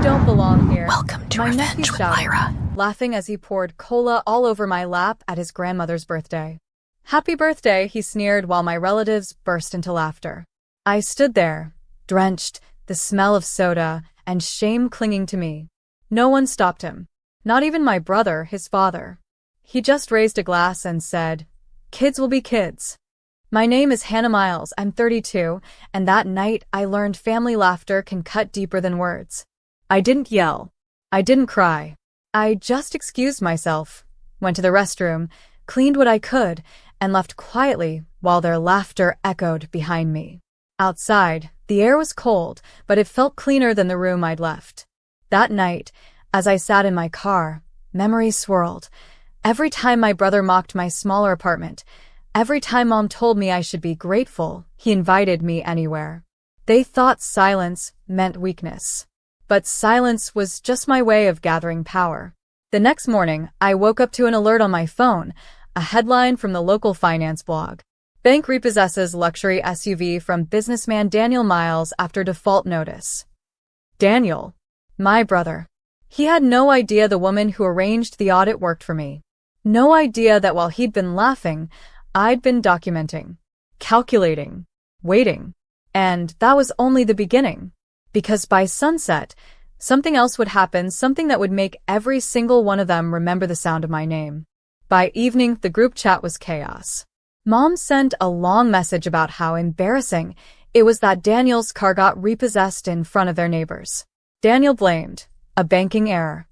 don't belong here," Welcome to my nephew Revenge with shouted, Lyra. laughing as he poured cola all over my lap at his grandmother's birthday. "Happy birthday," he sneered while my relatives burst into laughter. I stood there, drenched, the smell of soda, and shame clinging to me. No one stopped him. Not even my brother, his father. He just raised a glass and said, "Kids will be kids." My name is Hannah Miles, I'm 32, and that night I learned family laughter can cut deeper than words. I didn't yell. I didn't cry. I just excused myself, went to the restroom, cleaned what I could, and left quietly while their laughter echoed behind me. Outside, the air was cold, but it felt cleaner than the room I'd left. That night, as I sat in my car, memories swirled. Every time my brother mocked my smaller apartment, every time Mom told me I should be grateful he invited me anywhere. They thought silence meant weakness. But silence was just my way of gathering power. The next morning, I woke up to an alert on my phone, a headline from the local finance blog. Bank repossesses luxury SUV from businessman Daniel Miles after default notice. Daniel, my brother. He had no idea the woman who arranged the audit worked for me. No idea that while he'd been laughing, I'd been documenting, calculating, waiting. And that was only the beginning. Because by sunset, something else would happen, something that would make every single one of them remember the sound of my name. By evening, the group chat was chaos. Mom sent a long message about how embarrassing it was that Daniel's car got repossessed in front of their neighbors. Daniel blamed a banking error.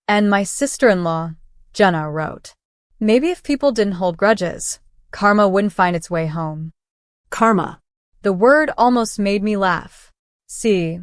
And my sister-in-law, Jenna, wrote, "Maybe if people didn't hold grudges, karma wouldn't find its way home." Karma. The word almost made me laugh. See,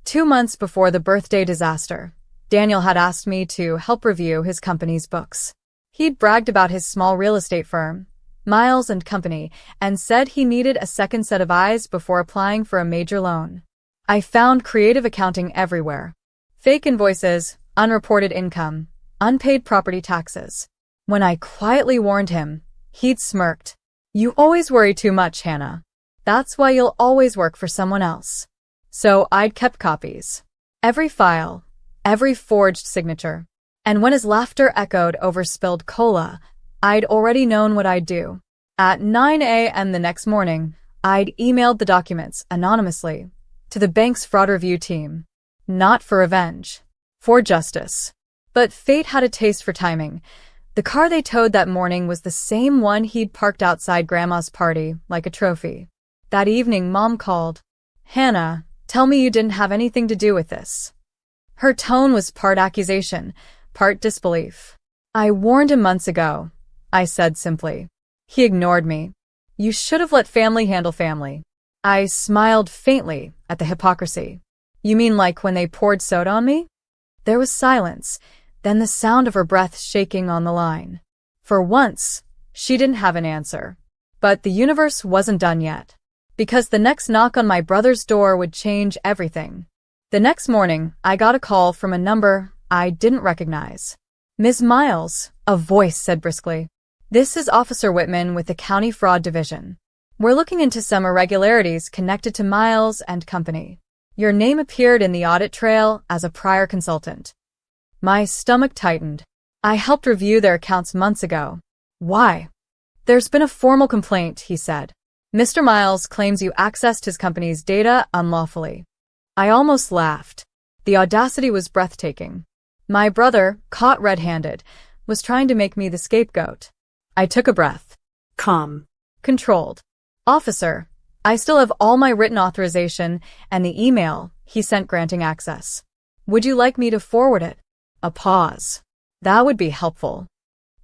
2 months before the birthday disaster, Daniel had asked me to help review his company's books. He'd bragged about his small real estate firm, Miles & Company, and said he needed a second set of eyes before applying for a major loan. I found creative accounting everywhere. Fake invoices, unreported income, unpaid property taxes. When I quietly warned him, he'd smirked. "You always worry too much, Hannah. That's why you'll always work for someone else." So I'd kept copies. Every file, every forged signature. And when his laughter echoed over spilled cola, I'd already known what I'd do. At 9 a.m. the next morning, I'd emailed the documents anonymously to the bank's fraud review team. Not for revenge, for justice. But fate had a taste for timing. The car they towed that morning was the same one he'd parked outside Grandma's party, like a trophy. That evening, Mom called. "Hannah, tell me you didn't have anything to do with this." Her tone was part accusation, part disbelief. "I warned him months ago," I said simply. He ignored me. "You should have let family handle family." I smiled faintly at the hypocrisy. "You mean like when they poured soda on me?" There was silence, then the sound of her breath shaking on the line. For once, she didn't have an answer. But the universe wasn't done yet. Because the next knock on my brother's door would change everything. The next morning, I got a call from a number I didn't recognize. "Ms. Miles," a voice said briskly. "This is Officer Whitman with the County Fraud Division. We're looking into some irregularities connected to Miles & Company. Your name appeared in the audit trail as a prior consultant." My stomach tightened. "I helped review their accounts months ago." "Why?" "There's been a formal complaint," he said. "Mr. Miles claims you accessed his company's data unlawfully." I almost laughed. The audacity was breathtaking. My brother, caught red-handed, was trying to make me the scapegoat. I took a breath. Calm. Controlled. "Officer, I still have all my written authorization and the email he sent granting access. Would you like me to forward it?" A pause. "That would be helpful."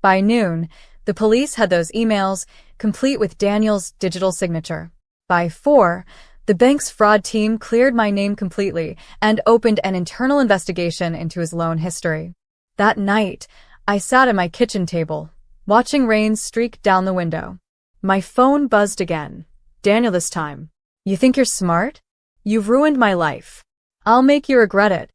By noon, the police had those emails, complete with Daniel's digital signature. By 4, the bank's fraud team cleared my name completely and opened an internal investigation into his loan history. That night, I sat at my kitchen table, watching rain streak down the window. My phone buzzed again. "Daniel, this time. You think you're smart? You've ruined my life. I'll make you regret it."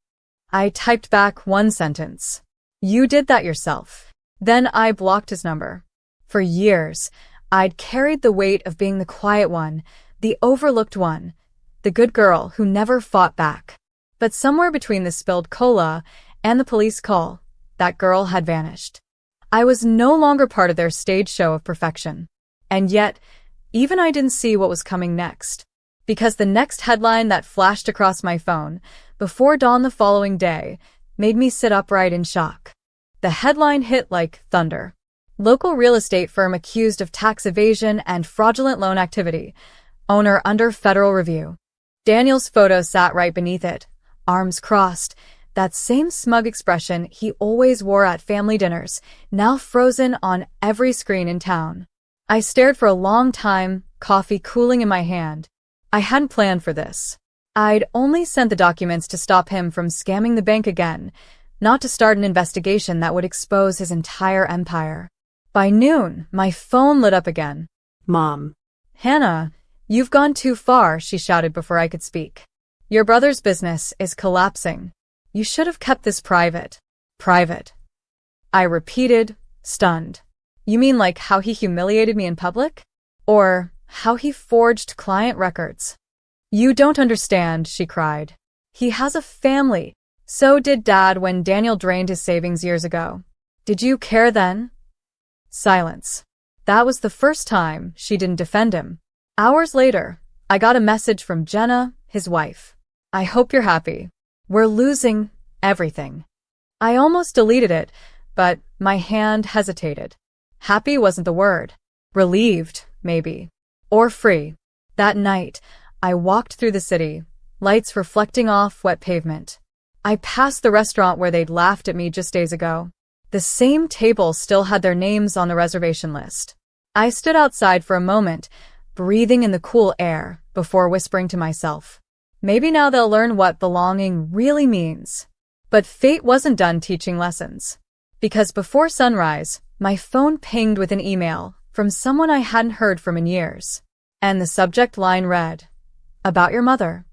I typed back one sentence. "You did that yourself." Then I blocked his number. For years, I'd carried the weight of being the quiet one, the overlooked one, the good girl who never fought back. But somewhere between the spilled cola and the police call, that girl had vanished. I was no longer part of their stage show of perfection. And yet, even I didn't see what was coming next. Because the next headline that flashed across my phone, before dawn the following day, made me sit upright in shock. The headline hit like thunder. Local real estate firm accused of tax evasion and fraudulent loan activity. Owner under federal review. Daniel's photo sat right beneath it, arms crossed, that same smug expression he always wore at family dinners, now frozen on every screen in town. I stared for a long time, coffee cooling in my hand. I hadn't planned for this. I'd only sent the documents to stop him from scamming the bank again, not to start an investigation that would expose his entire empire. By noon, my phone lit up again. Mom. Hannah, you've gone too far, she shouted before I could speak. Your brother's business is collapsing. You should have kept this private. Private. I repeated, stunned. You mean like how he humiliated me in public? Or how he forged client records? You don't understand, she cried. He has a family. So did Dad when Daniel drained his savings years ago. Did you care then? Silence. That was the first time she didn't defend him. Hours later, I got a message from Jenna, his wife. I hope you're happy. We're losing everything. I almost deleted it, but my hand hesitated. Happy wasn't the word. Relieved, maybe. Or free. That night, I walked through the city, lights reflecting off wet pavement. I passed the restaurant where they'd laughed at me just days ago. The same table still had their names on the reservation list. I stood outside for a moment, breathing in the cool air, before whispering to myself. Maybe now they'll learn what belonging really means. But fate wasn't done teaching lessons. Because before sunrise, my phone pinged with an email from someone I hadn't heard from in years. And the subject line read, "About your mother."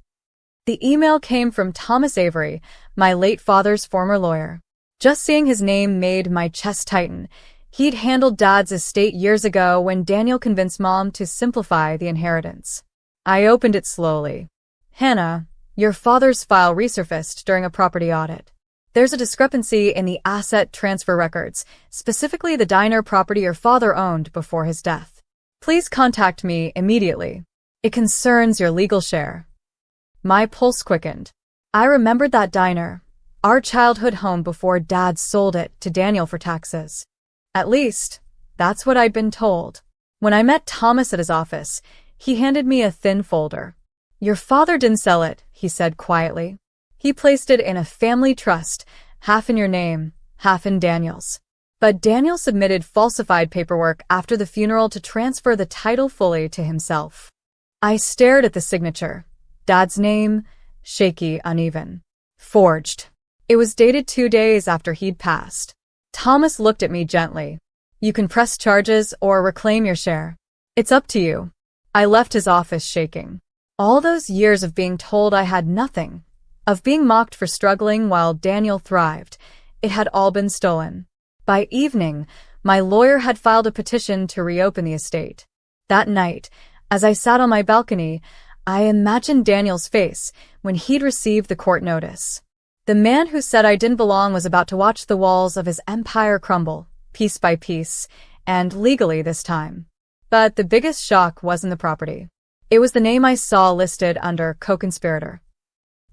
The email came from Thomas Avery, my late father's former lawyer. Just seeing his name made my chest tighten. He'd handled Dad's estate years ago when Daniel convinced Mom to simplify the inheritance. I opened it slowly. Hannah, your father's file resurfaced during a property audit. There's a discrepancy in the asset transfer records, specifically the diner property your father owned before his death. Please contact me immediately. It concerns your legal share. My pulse quickened. I remembered that diner, our childhood home before Dad sold it to Daniel for taxes. At least, that's what I'd been told. When I met Thomas at his office, he handed me a thin folder. Your father didn't sell it, he said quietly. He placed it in a family trust, half in your name, half in Daniel's. But Daniel submitted falsified paperwork after the funeral to transfer the title fully to himself. I stared at the signature. Dad's name, shaky, uneven. Forged. It was dated 2 days after he'd passed. Thomas looked at me gently. You can press charges or reclaim your share. It's up to you. I left his office shaking. All those years of being told I had nothing, of being mocked for struggling while Daniel thrived, it had all been stolen. By evening, my lawyer had filed a petition to reopen the estate. That night, as I sat on my balcony, I imagined Daniel's face when he'd received the court notice. The man who said I didn't belong was about to watch the walls of his empire crumble, piece by piece, and legally this time. But the biggest shock wasn't the property. It was the name I saw listed under co-conspirator.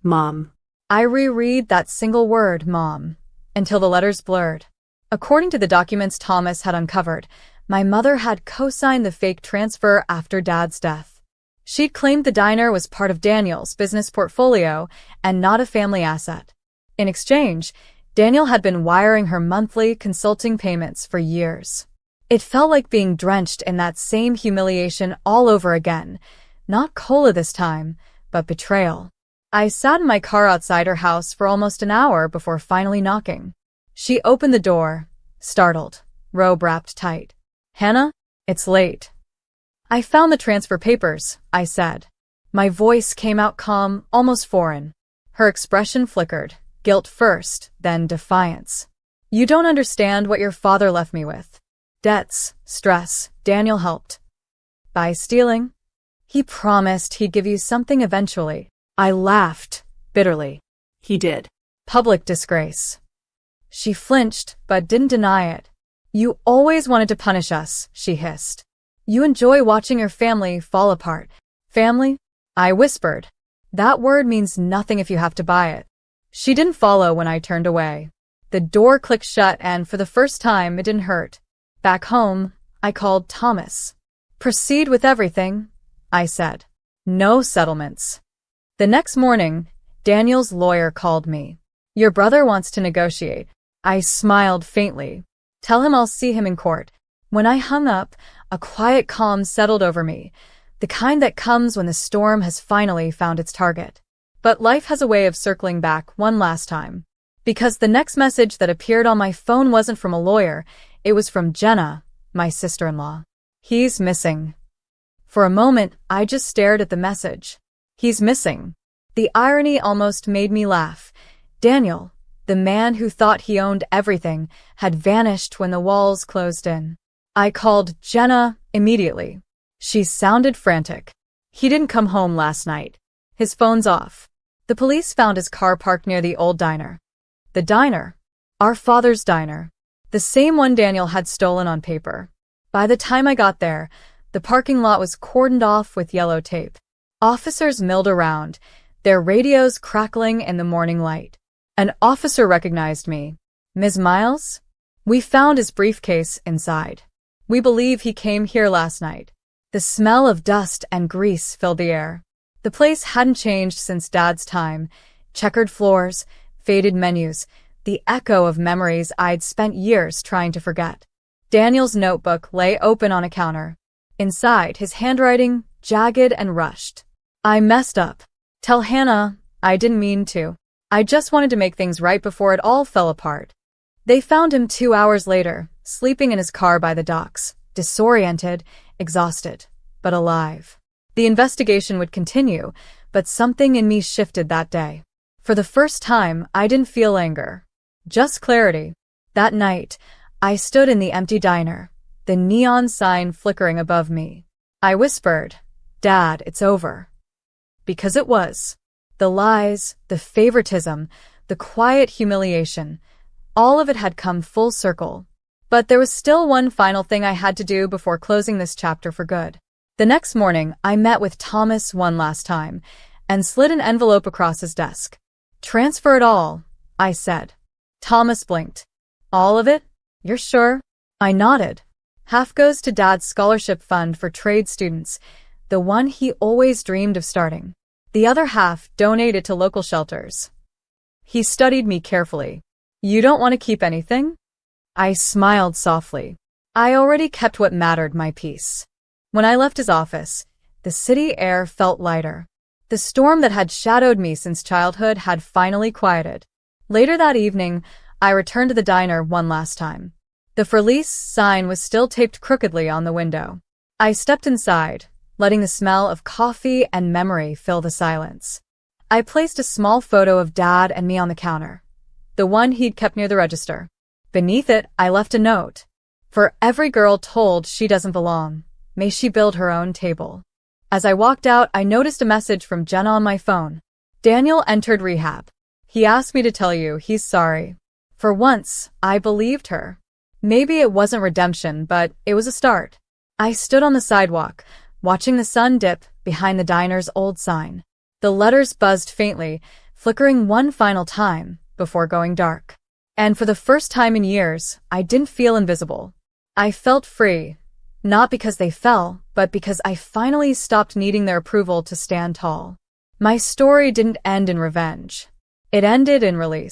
Mom. I reread that single word, Mom, until the letters blurred. According to the documents Thomas had uncovered, my mother had co-signed the fake transfer after Dad's death. She'd claimed the diner was part of Daniel's business portfolio and not a family asset. In exchange, Daniel had been wiring her monthly consulting payments for years. It felt like being drenched in that same humiliation all over again. Not cola this time, but betrayal. I sat in my car outside her house for almost an hour before finally knocking. She opened the door, startled, robe wrapped tight. Hannah, it's late. I found the transfer papers, I said. My voice came out calm, almost foreign. Her expression flickered. Guilt first, then defiance. You don't understand what your father left me with. Debts, stress, Daniel helped. By stealing? He promised he'd give you something eventually. I laughed, bitterly. He did. Public disgrace. She flinched, but didn't deny it. You always wanted to punish us, she hissed. You enjoy watching your family fall apart. Family? I whispered. That word means nothing if you have to buy it. She didn't follow when I turned away. The door clicked shut and for the first time it didn't hurt. Back home, I called Thomas. Proceed with everything, I said. No settlements. The next morning, Daniel's lawyer called me. Your brother wants to negotiate. I smiled faintly. Tell him I'll see him in court. When I hung up, a quiet calm settled over me, the kind that comes when the storm has finally found its target. But life has a way of circling back one last time. Because the next message that appeared on my phone wasn't from a lawyer, it was from Jenna, my sister-in-law. He's missing. For a moment, I just stared at the message. He's missing. The irony almost made me laugh. Daniel, the man who thought he owned everything, had vanished when the walls closed in. I called Jenna immediately. She sounded frantic. He didn't come home last night. His phone's off. The police found his car parked near the old diner. The diner? Our father's diner. The same one Daniel had stolen on paper. By the time I got there, the parking lot was cordoned off with yellow tape. Officers milled around, their radios crackling in the morning light. An officer recognized me. Ms. Miles? We found his briefcase inside. We believe he came here last night. The smell of dust and grease filled the air. The place hadn't changed since Dad's time. Checkered floors, faded menus, the echo of memories I'd spent years trying to forget. Daniel's notebook lay open on a counter. Inside, his handwriting, jagged and rushed. I messed up. Tell Hannah, I didn't mean to. I just wanted to make things right before it all fell apart. They found him 2 hours later, sleeping in his car by the docks, disoriented, exhausted, but alive. The investigation would continue, but something in me shifted that day. For the first time, I didn't feel anger. Just clarity. That night, I stood in the empty diner, the neon sign flickering above me. I whispered, Dad, it's over. Because it was. The lies, the favoritism, the quiet humiliation, all of it had come full circle. But there was still one final thing I had to do before closing this chapter for good. The next morning, I met with Thomas one last time and slid an envelope across his desk. Transfer it all, I said. Thomas blinked. All of it? You're sure? I nodded. Half goes to Dad's scholarship fund for trade students, the one he always dreamed of starting. The other half donated to local shelters. He studied me carefully. You don't want to keep anything? I smiled softly. I already kept what mattered, my peace. When I left his office, the city air felt lighter. The storm that had shadowed me since childhood had finally quieted. Later that evening, I returned to the diner one last time. The for lease sign was still taped crookedly on the window. I stepped inside, letting the smell of coffee and memory fill the silence. I placed a small photo of Dad and me on the counter, the one he'd kept near the register. Beneath it, I left a note. For every girl told she doesn't belong, may she build her own table. As I walked out, I noticed a message from Jenna on my phone. Daniel entered rehab. He asked me to tell you he's sorry. For once, I believed her. Maybe it wasn't redemption, but it was a start. I stood on the sidewalk, watching the sun dip behind the diner's old sign. The letters buzzed faintly, flickering one final time before going dark. And for the first time in years, I didn't feel invisible. I felt free, not because they fell, but because I finally stopped needing their approval to stand tall. My story didn't end in revenge. It ended in release.